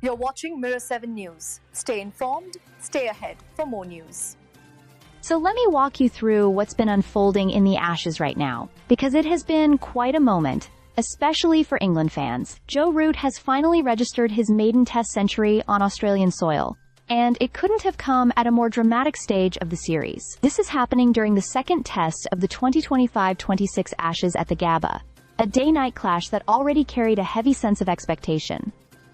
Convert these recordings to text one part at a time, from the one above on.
You're watching Mirror 7 News. Stay informed, stay ahead for more news. So let me walk you through what's been unfolding in the Ashes right now, because it has been quite a moment, especially for England fans. Joe Root has finally registered his maiden Test century on Australian soil, and it couldn't have come at a more dramatic stage of the series. This is happening during the second Test of the 2025-26 Ashes at the Gabba, a day-night clash that already carried a heavy sense of expectation.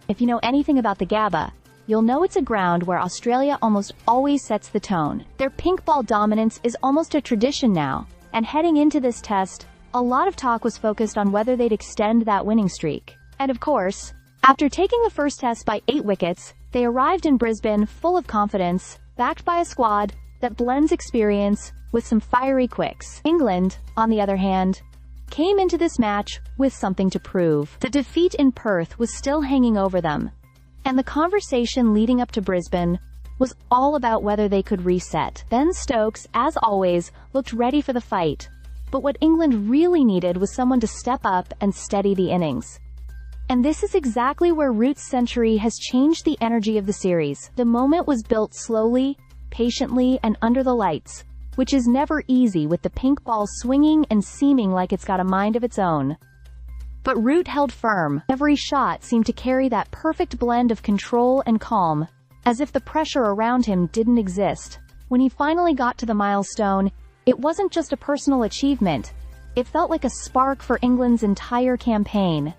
If you know anything about the Gabba, you'll know it's a ground where Australia almost always sets the tone. Their pink ball dominance is almost a tradition now, and heading into this test, a lot of talk was focused on whether they'd extend that winning streak. And of course, after taking the first test by 8 wickets, they arrived in Brisbane full of confidence, backed by a squad that blends experience with some fiery quicks. England, on the other hand, came into this match with something to prove. The defeat in Perth was still hanging over them, and the conversation leading up to Brisbane was all about whether they could reset. Ben Stokes, as always, looked ready for the fight, but what England really needed was someone to step up and steady the innings. And this is exactly where Root's century has changed the energy of the series. The moment was built slowly, patiently, and under the lights, which is never easy with the pink ball swinging and seeming like it's got a mind of its own. But Root held firm. Every shot seemed to carry that perfect blend of control and calm, as if the pressure around him didn't exist. When he finally got to the milestone, it wasn't just a personal achievement. It felt like a spark for England's entire campaign.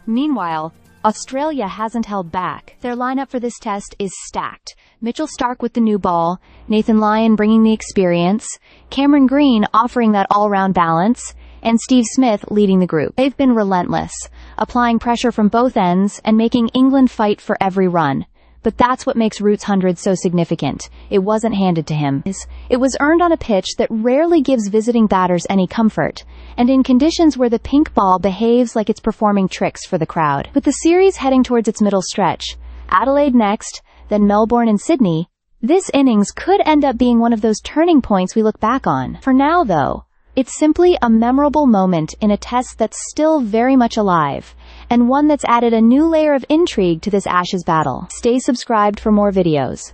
Meanwhile, Australia hasn't held back. Their lineup for this test is stacked. Mitchell Starc with the new ball, Nathan Lyon bringing the experience, Cameron Green offering that all-round balance, and Steve Smith leading the group. They've been relentless, applying pressure from both ends and making England fight for every run. But that's what makes Root's 100 so significant. It wasn't handed to him. It was earned on a pitch that rarely gives visiting batters any comfort, and in conditions where the pink ball behaves like it's performing tricks for the crowd. With the series heading towards its middle stretch, Adelaide next, then Melbourne and Sydney, this innings could end up being one of those turning points we look back on. For now, though, it's simply a memorable moment in a test that's still very much alive, and one that's added a new layer of intrigue to this Ashes battle. Stay subscribed for more videos.